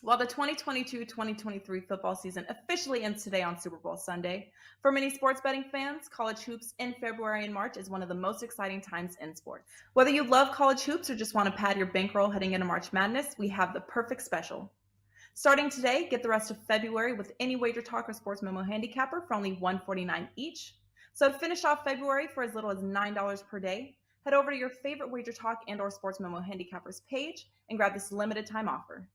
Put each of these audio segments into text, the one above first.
While the 2022-2023 football season officially ends today on Super Bowl Sunday, for many sports betting fans, college hoops in February and March is one of the most exciting times in sports. Whether you love college hoops or just want to pad your bankroll heading into March Madness, we have the perfect special. Starting today, get the rest of February with any WagerTalk or Sports Memo handicapper for only $149 each. So to finish off February for as little as $9 per day, head over to your favorite WagerTalk and or Sports Memo handicappers page and grab this limited time offer.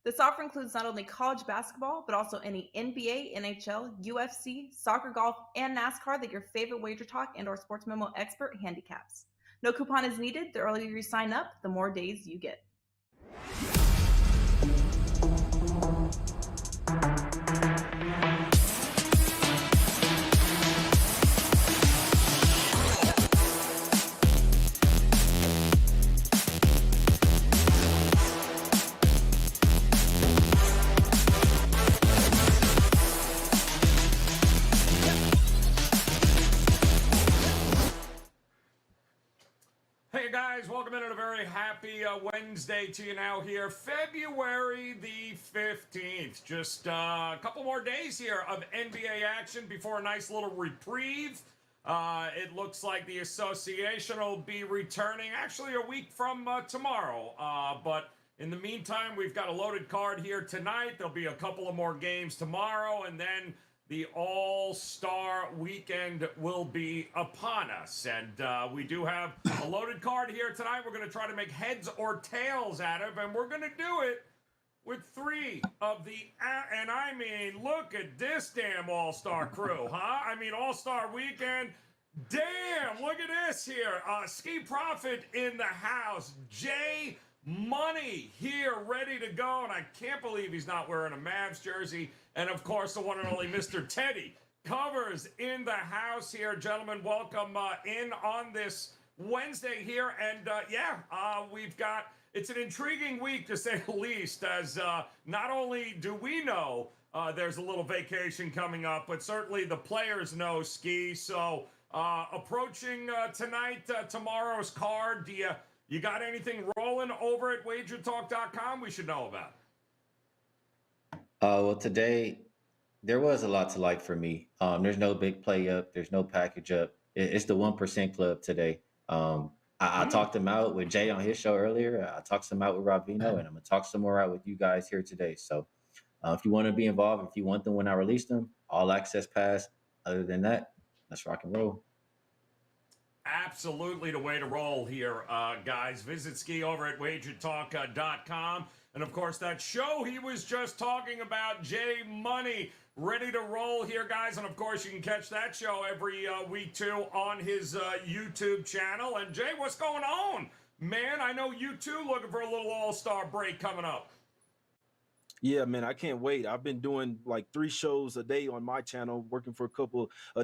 This offer includes not only college basketball, but also any NBA, NHL, UFC, soccer, golf, and NASCAR that your favorite WagerTalk and or Sports Memo expert handicaps. No coupon is needed. The earlier you sign up, the more days you get. Welcome in on a very happy Wednesday to you now here, February the 15th. Just a couple more days here of NBA action before a nice little reprieve. It looks like the association will be returning actually a week from tomorrow. But in the meantime, we've got a loaded card here tonight. There'll be a couple of more games tomorrow, and then the All-Star weekend will be upon us. And we do have a loaded card here tonight. We're going to try to make heads or tails out of, and we're going to do it with three of the, and I mean, look at this damn All-Star crew, huh? I mean, All-Star weekend. Damn, look at this here. Skee Profit in the house. Jay Money here, ready to go, and I can't believe he's not wearing a Mavs jersey. And, of course, the one and only Mr. Teddy Covers in the house here. Gentlemen, welcome in on this Wednesday here. And, we've got – it's an intriguing week, to say the least, as not only do we know there's a little vacation coming up, but certainly the players know, Skee. So, approaching tonight, tomorrow's card, do you got anything rolling over at WagerTalk.com we should know about? Well, today there was a lot to like for me. There's no big play up. There's no package up. It's the 1% club today. I talked them out with Jay on his show earlier. I talked some out with Ravino, and I'm going to talk some more out with you guys here today. So if you want to be involved, if you want them when I release them, all access pass. Other than that, let's rock and roll. Absolutely the way to roll here, guys. Visit Skee over at WagerTalk.com. And, of course, that show he was just talking about, Jay Money, ready to roll here, guys. And, of course, you can catch that show every week, too, on his YouTube channel. And, Jay, what's going on? Man, I know you, too, looking for a little all-star break coming up. Yeah, man, I can't wait. I've been doing like 3 shows a day on my channel, working for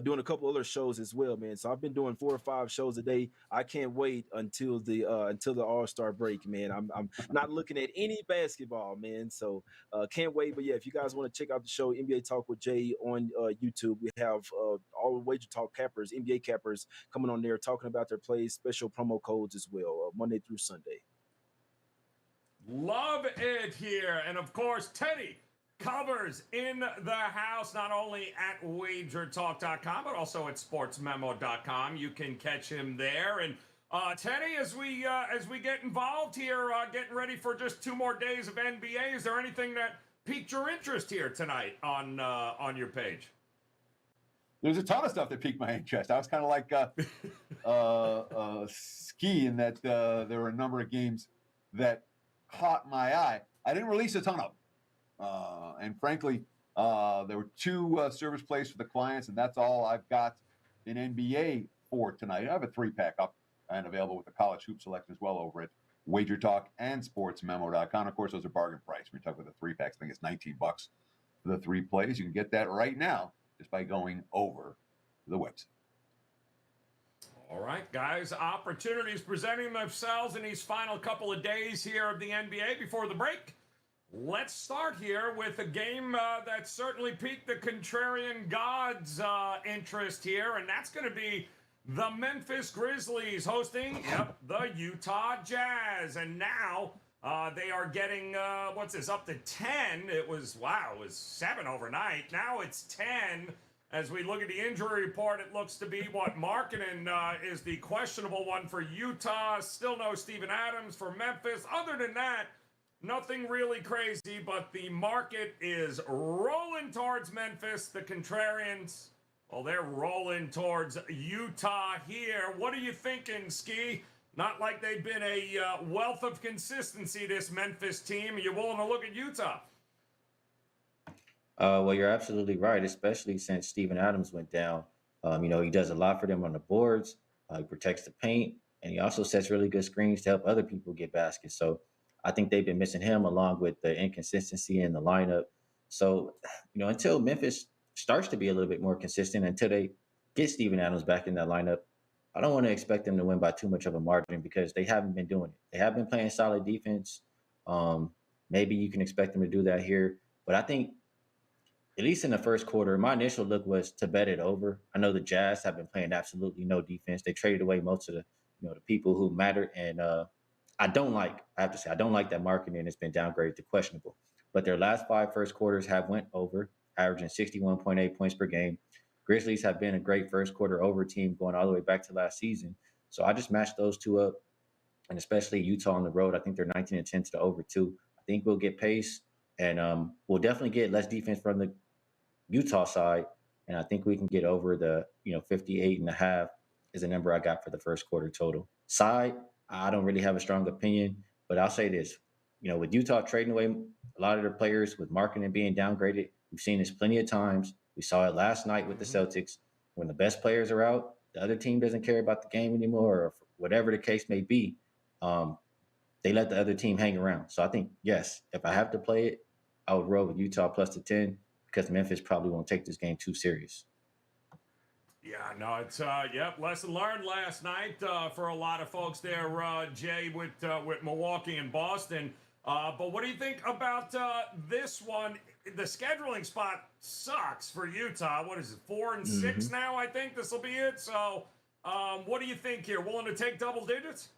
doing a couple other shows as well, man. So I've been doing 4 or 5 shows a day. I can't wait until the All-Star break, man. I'm not looking at any basketball, man. So can't wait. But yeah, if you guys want to check out the show NBA Talk with Jay on YouTube, we have all Wager Talk cappers, NBA cappers coming on there talking about their plays, special promo codes as well, Monday through Sunday. Love it here. And, of course, Teddy Covers in the house, not only at WagerTalk.com, but also at SportsMemo.com. You can catch him there. And, Teddy, as we get involved here, getting ready for just 2 more days of NBA, is there anything that piqued your interest here tonight on your page? There's a ton of stuff that piqued my interest. I was kind of like Skee in that there were a number of games that caught my eye. I didn't release a ton of them. And frankly, there were 2 service plays for the clients, and that's all I've got in NBA for tonight. I have a 3-pack up and available with the college hoop selection as well over at Wager Talk and SportsMemo.com. Of course, those are bargain price. We're talking about the 3-packs. I think it's $19 for the 3 plays. You can get that right now just by going over to the website. All right, guys, opportunities presenting themselves in these final couple of days here of the NBA before the break. Let's start here with a game that certainly piqued the contrarian gods' interest here, and that's going to be the Memphis Grizzlies hosting the Utah Jazz. And now They are getting, what's this, up to 10. It was 7 overnight. Now it's 10. As we look at the injury report, it looks to be what Markkanen is the questionable one for Utah. Still no Steven Adams for Memphis. Other than that, nothing really crazy, but the market is rolling towards Memphis. The contrarians, well, they're rolling towards Utah here. What are you thinking, Skee? Not like they've been a wealth of consistency, this Memphis team. Are you willing to look at Utah? Well, you're absolutely right, especially since Steven Adams went down. He does a lot for them on the boards. He protects the paint, and he also sets really good screens to help other people get baskets. So I think they've been missing him along with the inconsistency in the lineup. So, until Memphis starts to be a little bit more consistent, until they get Steven Adams back in that lineup, I don't want to expect them to win by too much of a margin because they haven't been doing it. They have been playing solid defense. Maybe you can expect them to do that here. But I think, at least in the first quarter, my initial look was to bet it over. I know the Jazz have been playing absolutely no defense. They traded away most of the people who matter. And I don't like that Markkanen has been downgraded to questionable. But their last 5 first quarters have went over, averaging 61.8 points per game. Grizzlies have been a great first quarter over team going all the way back to last season. So I just matched those two up, and especially Utah on the road. I think they're 19-10 to the over 2. I think we'll get pace, and we'll definitely get less defense from the Utah side. And I think we can get over the 58.5 is the number I got for the first quarter total. Side, I don't really have a strong opinion, but I'll say this. With Utah trading away a lot of their players, with Markkanen being downgraded, we've seen this plenty of times. We saw it last night with the Celtics. When the best players are out, the other team doesn't care about the game anymore, or whatever the case may be. They let the other team hang around. So I think, yes, if I have to play it, I would roll with Utah plus the 10 because Memphis probably won't take this game too serious. Yeah, no, it's lesson learned last night for a lot of folks there, Jay, with Milwaukee and Boston. But what do you think about this one? The scheduling spot sucks for Utah. What is it, 4 and 6 now? I think this will be it. So, what do you think here? Willing to take double digits?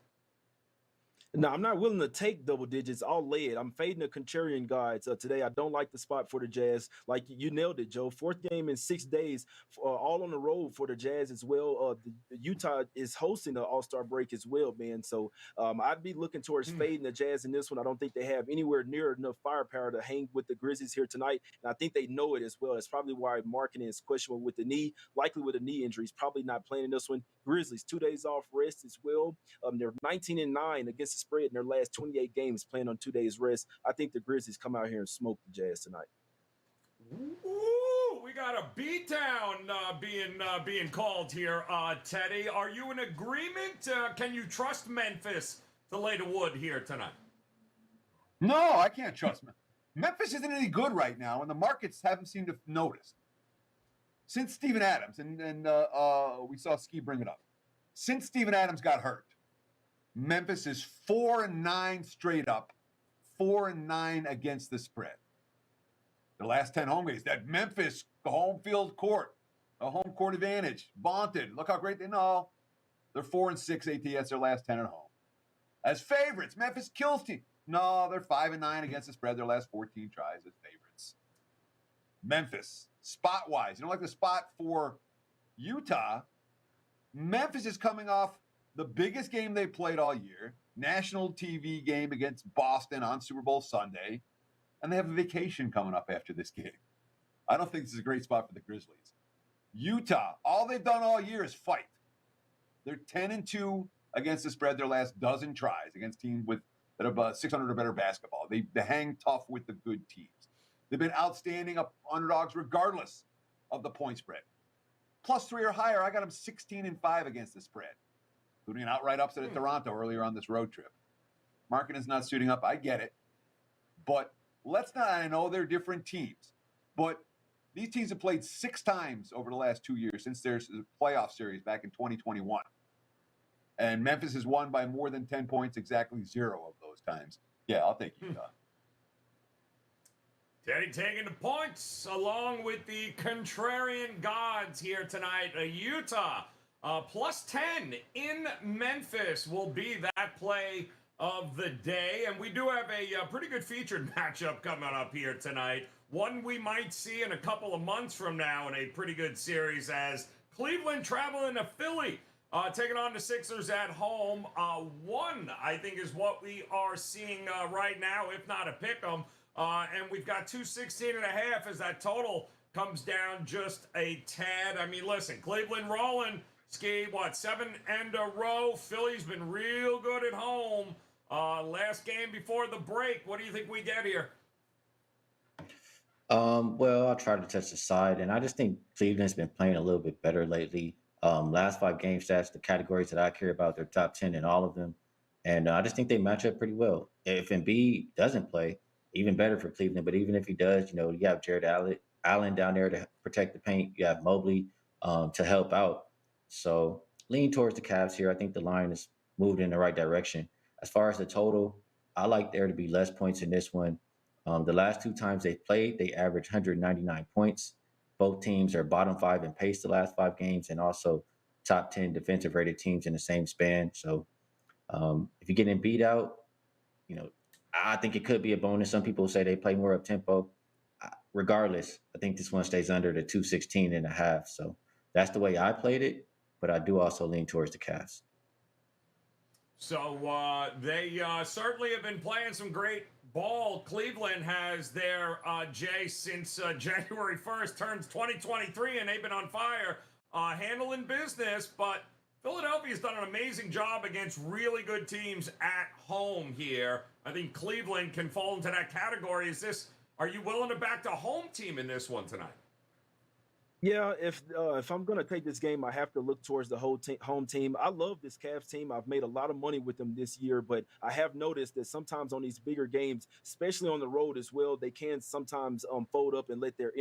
No, I'm not willing to take double digits. I'll lay it. I'm fading the contrarian guys today. I don't like the spot for the Jazz. Like you nailed it, Joe. 4th game in 6 days, all on the road for the Jazz as well. The Utah is hosting the All-Star break as well, man. So I'd be looking towards fading the Jazz in this one. I don't think they have anywhere near enough firepower to hang with the Grizzlies here tonight. And I think they know it as well. It's probably why Markkanen is questionable with the knee, likely with a knee injury. He's probably not playing in this one. Grizzlies, 2 days off rest as well. They're 19-9 against the spread in their last 28 games, playing on 2 days rest. I think the Grizzlies come out here and smoke the Jazz tonight. Ooh, we got a beatdown being called here, Teddy. Are you in agreement? Can you trust Memphis to lay the wood here tonight? No, I can't trust Memphis. Memphis isn't any good right now, and the markets haven't seemed to notice. Since Steven Adams, and we saw Skee bring it up, since Steven Adams got hurt, Memphis is 4-9 straight up, 4-9 against the spread. The last 10 home games, that Memphis home field court, a home court advantage, vaunted. Look how great they know. They're 4-6 ATS, their last 10 at home. As favorites, Memphis kills team. No, they're 5-9 against the spread, their last 14 tries as favorites. Memphis, spot-wise, you don't like the spot for Utah. Memphis is coming off the biggest game they played all year, national TV game against Boston on Super Bowl Sunday, and they have a vacation coming up after this game. I don't think this is a great spot for the Grizzlies. Utah, all they've done all year is fight. They're 10-2 against the spread their last dozen tries against teams that have 600 or better basketball. They hang tough with the good teams. They've been outstanding underdogs regardless of the point spread. +3 or higher, I got them 16-5 against the spread, including an outright upset at Toronto earlier on this road trip. Markkanen's not suiting up. I get it. But let's not, I know they're different teams, but these teams have played 6 times over the last 2 years since their playoff series back in 2021. And Memphis has won by more than 10 points, exactly 0 of those times. Yeah, I'll take Utah. Teddy taking the points along with the contrarian gods here tonight. Utah +10 in Memphis will be that play of the day. And we do have a pretty good featured matchup coming up here tonight. One we might see in a couple of months from now in a pretty good series as Cleveland traveling to Philly. Taking on the Sixers at home. One, I think, is what we are seeing right now, if not a pick 'em. And we've got 216.5 as that total comes down just a tad. I mean, listen, Cleveland rolling. Skee, 7 in a row. Philly's been real good at home. Last game before the break. What do you think we get here? Well, I'll try to touch the side, and I just think Cleveland's been playing a little bit better lately. Last 5 game stats, the categories that I care about, they're top 10 in all of them. And I just think they match up pretty well. If Embiid doesn't play, even better for Cleveland. But even if he does, you have Jared Allen down there to protect the paint. You have Mobley to help out. So lean towards the Cavs here. I think the line is moved in the right direction. As far as the total, I like there to be less points in this one. The last 2 times they played, they averaged 199 points. Both teams are bottom 5 in pace the last 5 games and also top 10 defensive rated teams in the same span. So if you're getting beat out, I think it could be a bonus. Some people say they play more up tempo. Regardless, I think this one stays under the 216.5. So that's the way I played it, but I do also lean towards the Cavs. So they certainly have been playing some great ball. Cleveland has their Jay since January 1st turns 2023, and they've been on fire handling business. But Philadelphia's done an amazing job against really good teams at home here. I think Cleveland can fall into that category. Are you willing to back the home team in this one tonight? Yeah, if I'm gonna take this game, I have to look towards the home team. I love this Cavs team. I've made a lot of money with them this year, but I have noticed that sometimes on these bigger games, especially on the road as well, they can sometimes fold up and let their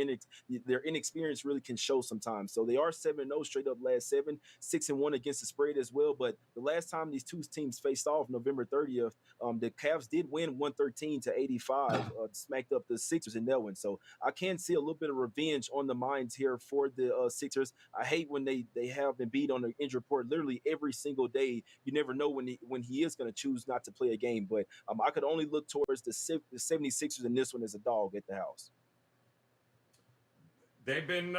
inexperience really can show sometimes. So they are 7-0 straight up last 7, 6-1 against the spread as well. But the last time these two teams faced off, November 30th, the Cavs did win 113-85, smacked up the Sixers in that one. So I can see a little bit of revenge on the minds here for the Sixers. I hate when they have Embiid on the injury report literally every single day. You never know when he is going to choose not to play a game. But I could only look towards the 76ers in this one as a dog at the house. They've been,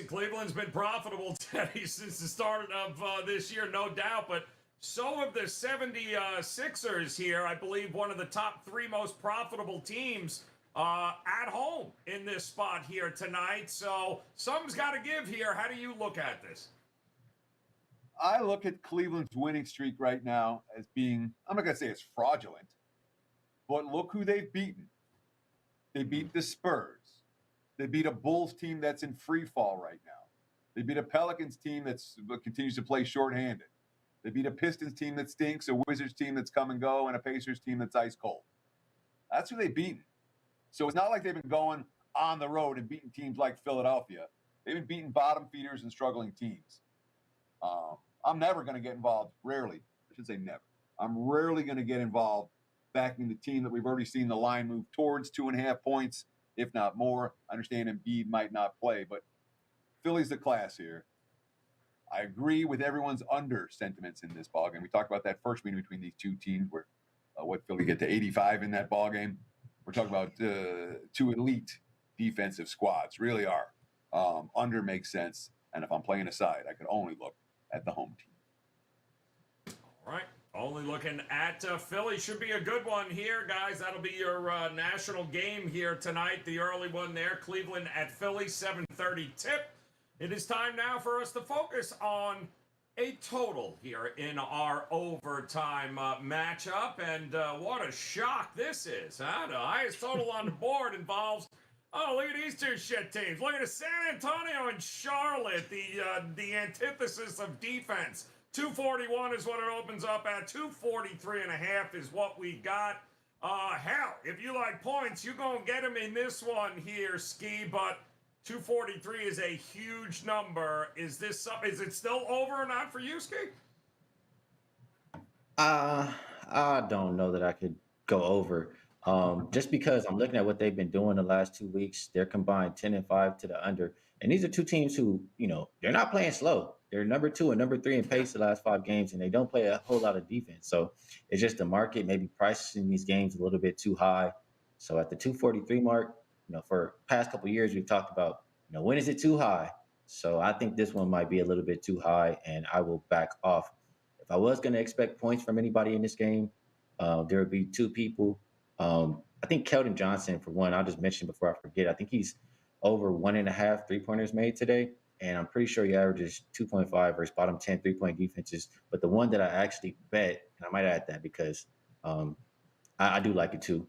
Cleveland's been profitable, Teddy, since the start of this year, no doubt. But so have the 76ers here. I believe one of the top 3 most profitable teams at home in this spot here tonight. So something's got to give here. How do you look at this? I look at Cleveland's winning streak right now as being, I'm not going to say it's fraudulent, but look who they've beaten. They beat the Spurs. They beat a Bulls team that's in free fall right now. They beat a Pelicans team that continues to play shorthanded. They beat a Pistons team that stinks, a Wizards team that's come and go, and a Pacers team that's ice cold. That's who they've beaten. So it's not like they've been going on the road and beating teams like Philadelphia. They've been beating bottom feeders and struggling teams. I'm never going to get involved, rarely. I should say never. I'm rarely going to get involved backing the team that we've already seen the line move towards 2.5 points, if not more. I understand Embiid might not play, but Philly's the class here. I agree with everyone's under sentiments in this ballgame. We talked about that first meeting between these two teams where Philly get to 85 in that ballgame. We're talking about 2 elite defensive squads, really are. Under makes sense. And if I'm playing aside, I could only look at the home team. All right. Only looking at Philly. Should be a good one here, guys. That'll be your national game here tonight. The early one there. Cleveland at Philly, 7:30 tip. It is time now for us to focus on a total here in our overtime matchup. And what a shock this is, huh? The highest total on the board involves, look at these 2 shit teams. Look at the San Antonio and Charlotte, the antithesis of defense. 241 is what it opens up at. 243.5 is what we got. Hell, if you like points, you're going to get them in this one here, Skee, but 243 is a huge number. Is it still over or not for you, Skee? I don't know that I could go over. Just because I'm looking at what they've been doing the last 2 weeks, they're combined 10-5 to the under. And these are 2 teams who, they're not playing slow. they're number 2 and number 3 in pace the last 5 games, and they don't play a whole lot of defense. So it's just the market maybe pricing these games a little bit too high. So at the 243 mark, for past couple of years, we've talked about, when is it too high? So I think this one might be a little bit too high, and I will back off. If I was going to expect points from anybody in this game, there would be 2 people. I think Keldon Johnson, for one, I'll just mention before I forget, I think he's over 1.5 3-pointers made today. And I'm pretty sure he averages 2.5 versus bottom 10 3-point defenses. But the one that I actually bet, and I might add that because I do like it too.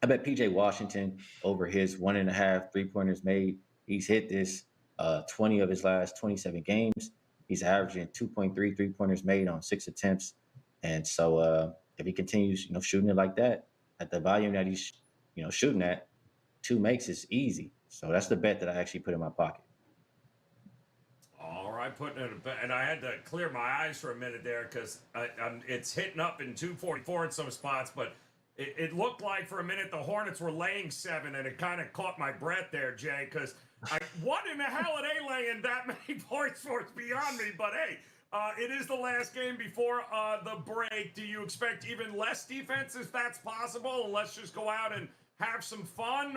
I bet PJ Washington over his 1.5 3-pointers made. He's hit this 20 of his last 27 games. He's averaging 2.3 3-pointers made on 6 attempts. And so if he continues, shooting it like that at the volume that he's, shooting at, 2 makes is easy. So that's the bet that I actually put in my pocket. All right, putting it, and I had to clear my eyes for a minute there because it's hitting up in 244 in some spots, but it looked like for a minute the Hornets were laying 7, and it kind of caught my breath there, Jay, because what in the hell are they laying that many points for? It's beyond me, but hey, it is the last game before the break. Do you expect even less defense if that's possible, and let's just go out and have some fun,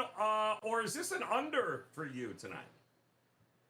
or is this an under for you tonight?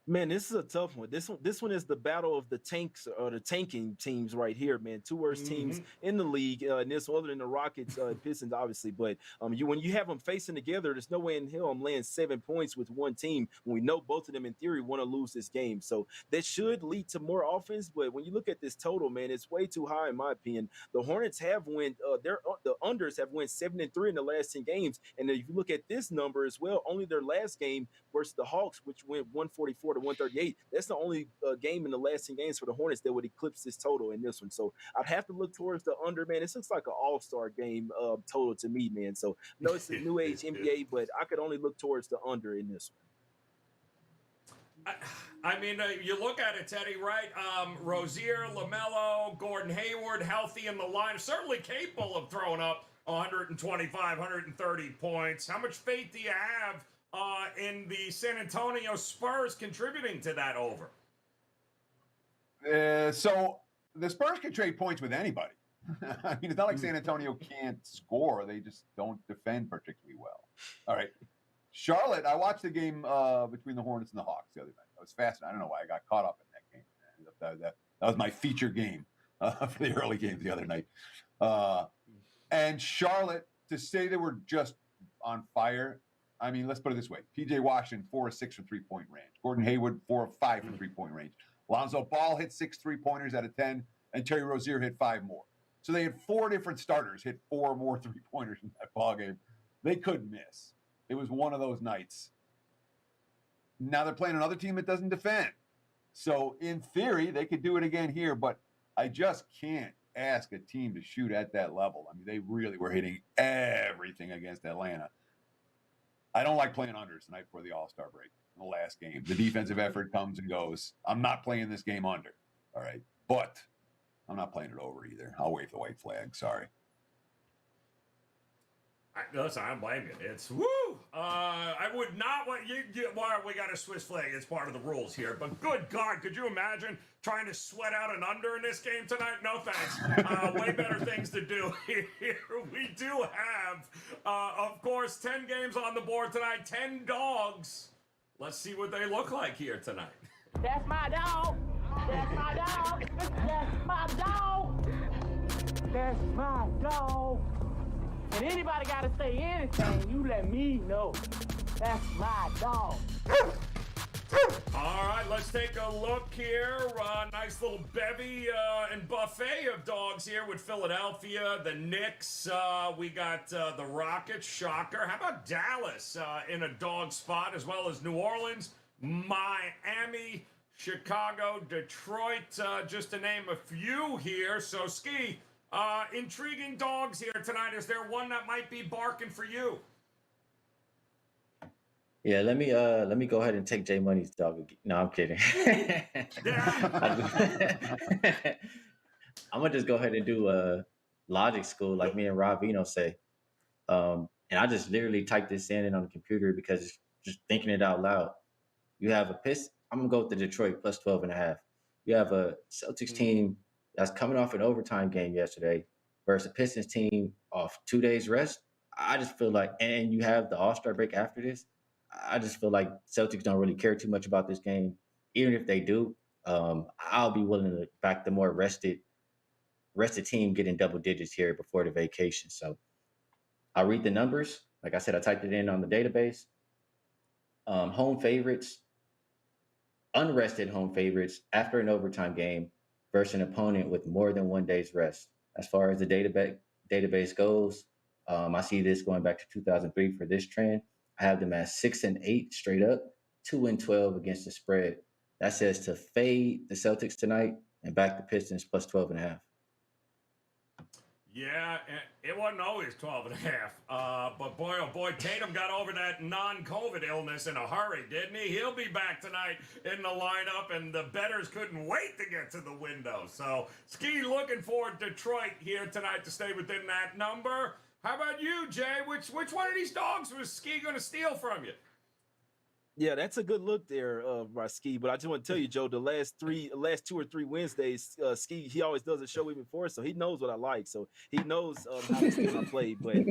Man, this is a tough one. This one is the battle of the tanks or the tanking teams right here, man. 2 worst teams in the league. And this other than the Rockets, Pistons, obviously. But when you have them facing together, there's no way in hell I'm laying 7 points with one team when we know both of them in theory want to lose this game. So that should lead to more offense. But when you look at this total, man, it's way too high in my opinion. The Hornets have won. The unders have won 7-3 in the last 10 games. And if you look at this number as well, only their last game versus the Hawks, which went 144 to 138. That's the only game in the last 10 games for the Hornets that would eclipse this total in this one. So I'd have to look towards the under, man. This looks like an all-star game total to me, man. So I know it's a new age NBA, but I could only look towards the under in this one. I mean, you look at it, Teddy, right? Rozier, LaMelo, Gordon Hayward, healthy in the line, certainly capable of throwing up 125, 130 points. How much faith do you have in the San Antonio Spurs contributing to that over? So the Spurs can trade points with anybody. I mean, it's not like San Antonio can't score. They just don't defend particularly well. All right. Charlotte, I watched the game between the Hornets and the Hawks the other night. I was fascinated. I don't know why I got caught up in that game. That was my feature game for the early games the other night. And Charlotte, to say they were just on fire, I mean, let's put it this way. PJ Washington, 4 of 6 from 3-point range. Gordon Hayward, 4 of 5 from 3-point range. Lonzo Ball hit 6 3-pointers out of 10, and Terry Rozier hit 5 more. So they had 4 different starters hit 4 more 3-pointers in that ball game. They couldn't miss. It was one of those nights. Now they're playing another team that doesn't defend. So in theory, they could do it again here, but I just can't ask a team to shoot at that level. I mean, they really were hitting everything against Atlanta. I don't like playing unders tonight before the All-Star break, the last game. The defensive effort comes and goes. I'm not playing this game under, all right? But I'm not playing it over either. I'll wave the white flag. Sorry. Listen, I don't blame you. It's woo. I would not want you. Well, we got a Swiss flag. It's part of the rules here. But good God, could you imagine trying to sweat out an under in this game tonight? No thanks. Way better things to do here. We do have, of course, 10 games on the board tonight. 10 dogs. Let's see what they look like here tonight. That's my dog. That's my dog. That's my dog. That's my dog. And anybody got to say anything, you let me know. That's my dog. All right, let's take a look here. Nice little bevy and buffet of dogs here with Philadelphia, the Knicks. We got the Rockets, shocker. How about Dallas in a dog spot, as well as New Orleans, Miami, Chicago, Detroit, just to name a few here. So, Skee, intriguing dogs here tonight. Is there one that might be barking for you? Yeah, let me go ahead and take Jay Money's dog. No, I'm kidding. I'm gonna just go ahead and do logic school like me and Rob Vino say. And I just literally typed this in on the computer because just thinking it out loud. You have a piss. I'm gonna go with the Detroit plus 12.5. You have a Celtics team that's coming off an overtime game yesterday versus a Pistons team off 2 days rest. I just feel like, and you have the All-Star break after this. I just feel like Celtics don't really care too much about this game. Even if they do, I'll be willing to back the more rested team getting double digits here before the vacation. So I'll read the numbers. Like I said, I typed it in on the database. Home favorites, unrested home favorites after an overtime game versus an opponent with more than 1 day's rest. As far as the database goes, I see this going back to 2003 for this trend. I have them at 6-8 straight up, 2-12 against the spread. That says to fade the Celtics tonight and back the Pistons plus 12.5. Yeah, it wasn't always 12.5. But boy, oh boy, Tatum got over that non-COVID illness in a hurry, didn't he? He'll be back tonight in the lineup, and the bettors couldn't wait to get to the window. So, Skee looking for Detroit here tonight to stay within that number. How about you, Jay? Which one of these dogs was Skee going to steal from you? Yeah, that's a good look there, by Skee. But I just want to tell you, Joe, the last 2 or 3 Wednesdays, Skee, he always does a show with me before, so he knows what I like. So he knows how to steal my play. But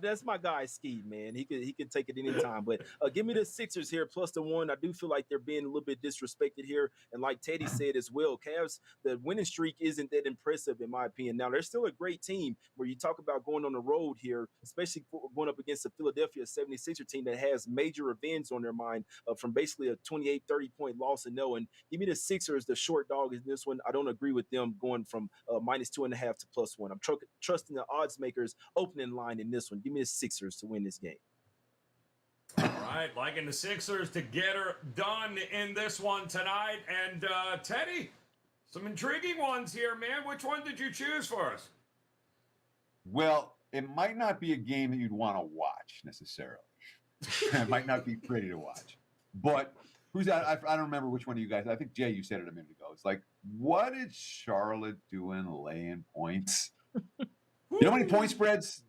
that's my guy, Skee, man. He can take it anytime. But give me the Sixers here plus the 1. I do feel like they're being a little bit disrespected here. And like Teddy said as well, Cavs, the winning streak isn't that impressive in my opinion. Now, they're still a great team where you talk about going on the road here, especially going up against the Philadelphia 76er team that has major revenge on their mind from basically a 28, 30-point loss and no. And give me the Sixers, the short dog in this one. I don't agree with them going from -2.5 to +1. I'm trusting the odds makers opening line in this one. Give me the Sixers to win this game. All right, liking the Sixers to get her done in this one tonight. And Teddy, some intriguing ones here, man. Which one did you choose for us? Well, it might not be a game that you'd want to watch necessarily. It might not be pretty to watch. But who's that? I don't remember which one of you guys. I think, Jay, you said it a minute ago. It's like, what is Charlotte doing laying points? You know how many point spreads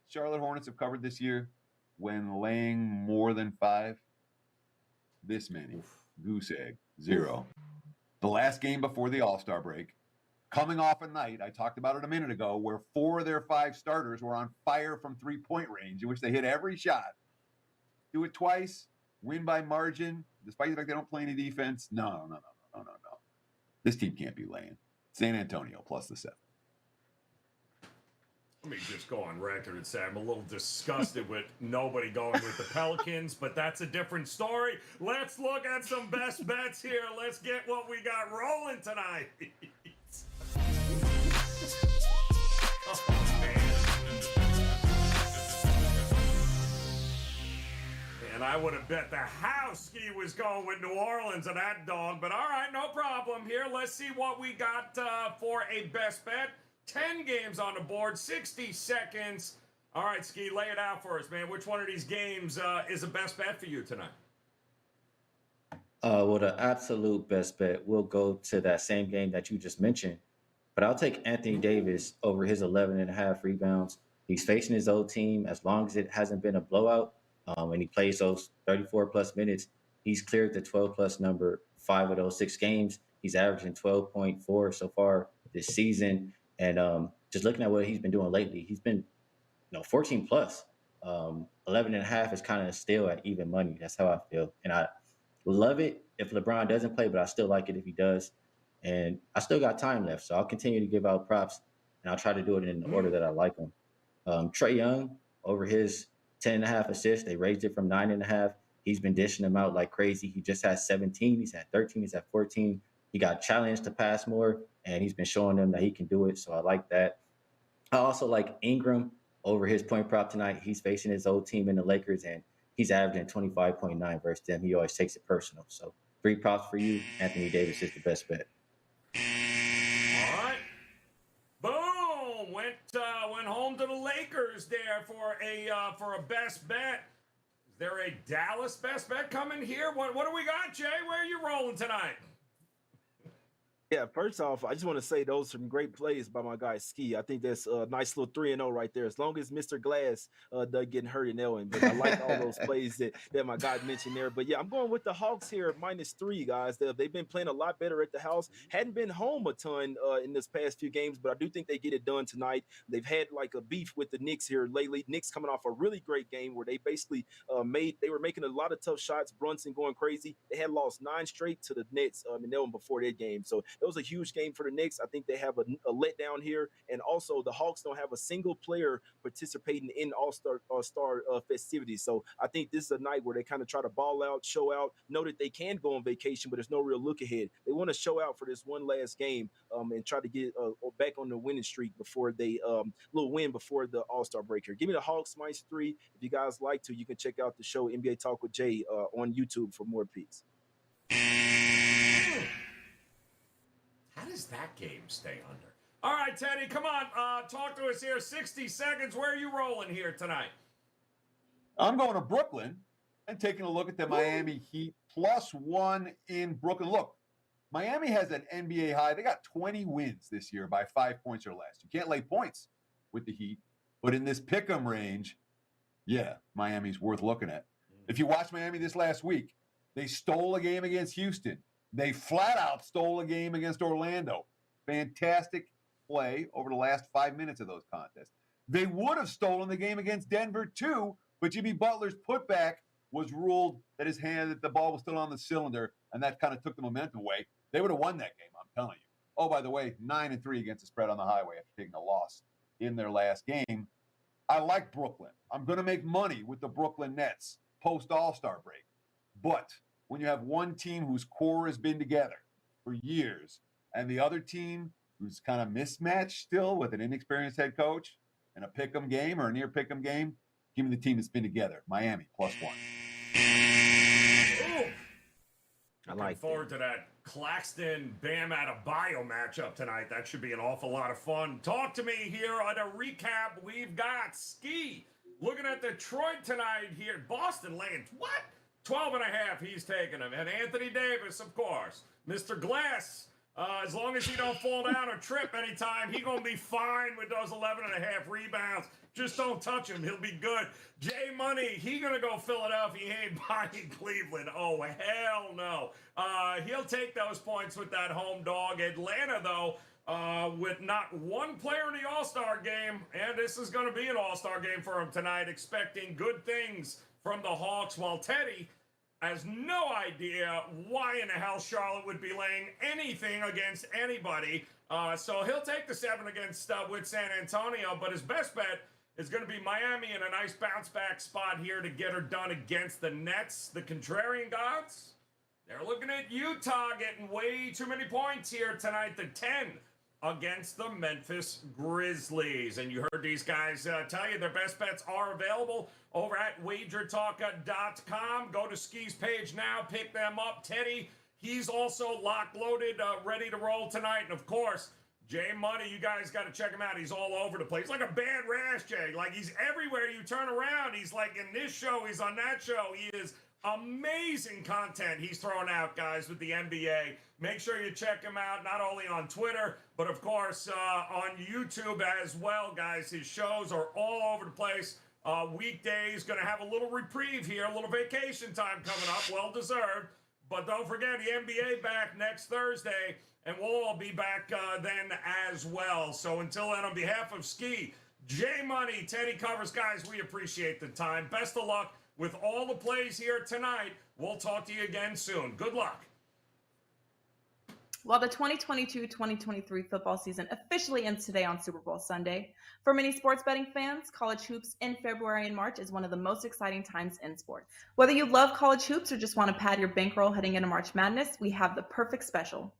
Charlotte Hornets have covered this year when laying more than 5? This many. Goose egg. 0. The last game before the All-Star break. Coming off a night, I talked about it a minute ago, where 4 of their 5 starters were on fire from 3-point range, in which they hit every shot. Do it twice, win by margin, despite the fact they don't play any defense. No. This team can't be laying. San Antonio plus the 7. Let me just go on record and say I'm a little disgusted with nobody going with the Pelicans, but that's a different story. Let's look at some best bets here. Let's get what we got rolling tonight. Oh, man. And I would have bet the house Skee was going with New Orleans and that dog, but all right, no problem here. Let's see what we got for a best bet. 10 games on the board, 60 seconds. All right, Skee, lay it out for us, man. Which one of these games is a best bet for you tonight? Well, the absolute best bet will go to that same game that you just mentioned. But I'll take Anthony Davis over his 11.5 rebounds. He's facing his old team. As long as it hasn't been a blowout, and he plays those 34-plus minutes, he's cleared the 12-plus number 5 of those 6 games. He's averaging 12.4 so far this season. And just looking at what he's been doing lately, he's been 14-plus. 11.5 is kind of still at even money. That's how I feel. And I love it if LeBron doesn't play, but I still like it if he does. And I still got time left, so I'll continue to give out props, and I'll try to do it in the order that I like them. Trae Young, over his 10.5 assists, they raised it from 9.5. He's been dishing them out like crazy. He just had 17. He's had 13. He's had 14. He got challenged to pass more, and he's been showing them that he can do it, so I like that. I also like Ingram over his point prop tonight. He's facing his old team in the Lakers, and he's averaging 25.9 versus them. He always takes it personal. So 3 props for you. Anthony Davis is the best bet. All right. Boom! Went home to the Lakers there for a best bet. Is there a Dallas best bet coming here? What do we got, Jay? Where are you rolling tonight? Yeah, first off, I just want to say those are some great plays by my guy Skee. I think that's a nice little 3-0 right there. As long as Mr. Glass doesn't getting hurt in that one. But I like all those plays that my guy mentioned there. But yeah, I'm going with the Hawks here, -3, guys. They've been playing a lot better at the house. Hadn't been home a ton in this past few games, but I do think they get it done tonight. They've had like a beef with the Knicks here lately. Knicks coming off a really great game where they basically they were making a lot of tough shots. Brunson going crazy. They had lost 9 straight to the Nets in that one before that game. So it was a huge game for the Knicks. I think they have a letdown here, and also the Hawks don't have a single player participating in All-Star festivities. So I think this is a night where they kind of try to ball out, show out, know that they can go on vacation, but there's no real look ahead. They want to show out for this one last game and try to get back on the winning streak before they little win before the All-Star break here. Give me the Hawks -3. If you guys like to, you can check out the show NBA Talk with Jay on YouTube for more picks. How does that game stay under? All right, Teddy, come on. Talk to us here. 60 seconds. Where are you rolling here tonight? I'm going to Brooklyn and taking a look at the Miami Heat +1 in Brooklyn. Look, Miami has an NBA high. They got 20 wins this year by 5 points or less. You can't lay points with the Heat, but in this pick'em range, yeah, Miami's worth looking at. If you watch Miami this last week, they stole a game against Houston. They flat out stole a game against Orlando. Fantastic play over the last 5 minutes of those contests. They would have stolen the game against Denver too, but Jimmy Butler's putback was ruled that that the ball was still on the cylinder, and that kind of took the momentum away. They would have won that game, I'm telling you. Oh, by the way, 9-3 against the spread on the highway after taking a loss in their last game. I like Brooklyn. I'm going to make money with the Brooklyn Nets post All-Star break. But when you have one team whose core has been together for years and the other team who's kind of mismatched still with an inexperienced head coach in a pick'em game or a near pick'em game, give me the team that's been together. Miami +1. I like forward to that Claxton Bam Adebayo matchup tonight. That should be an awful lot of fun. Talk to me here on a recap. We've got Skee looking at Detroit tonight here. Boston laying what? 12.5, he's taking him. And Anthony Davis, of course. Mr. Glass, as long as he don't fall down or trip anytime, he going to be fine with those 11.5 rebounds. Just don't touch him. He'll be good. Jay Money, he going to go Philadelphia. He ain't buying Cleveland. Oh, hell no. He'll take those points with that home dog. Atlanta, though, with not one player in the All-Star game, and this is going to be an All-Star game for him tonight, expecting good things from the Hawks, while Teddy has no idea why in the hell Charlotte would be laying anything against anybody. So he'll take the 7 against with San Antonio, but his best bet is going to be Miami in a nice bounce-back spot here to get her done against the Nets. The contrarian gods, they're looking at Utah getting way too many points here tonight, the 10 against the Memphis Grizzlies. And you heard these guys tell you their best bets are available over at WagerTalk.com. Go to Skee's page now, pick them up. Teddy, he's also locked-loaded, ready to roll tonight. And, of course, Jay Money, you guys got to check him out. He's all over the place. He's like a bad rash, Jay. Like, he's everywhere you turn around. He's like in this show. He's on that show. He is amazing content he's throwing out, guys, with the NBA. Make sure you check him out, not only on Twitter, but, of course, on YouTube as well, guys. His shows are all over the place. Weekdays, going to have a little reprieve here, a little vacation time coming up, well-deserved. But don't forget, the NBA back next Thursday, and we'll all be back then as well. So until then, on behalf of Skee, Jay Money, Teddy Covers, guys, we appreciate the time. Best of luck with all the plays here tonight. We'll talk to you again soon. Good luck. Well, the 2022-2023 football season officially ends today on Super Bowl Sunday. For many sports betting fans, college hoops in February and March is one of the most exciting times in sports. Whether you love college hoops or just want to pad your bankroll heading into March Madness, we have the perfect special.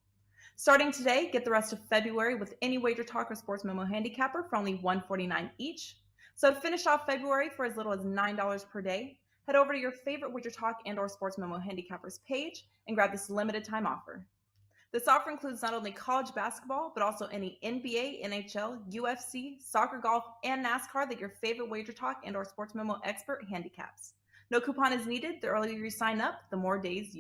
Starting today, get the rest of February with any WagerTalk or Sports Memo handicapper for only $149 each. So to finish off February for as little as $9 per day, head over to your favorite WagerTalk and or Sports Memo handicappers page and grab this limited time offer. This offer includes not only college basketball, but also any NBA, NHL, UFC, soccer, golf, and NASCAR that your favorite WagerTalk and or Sports Memo expert handicaps. No coupon is needed. The earlier you sign up, the more days you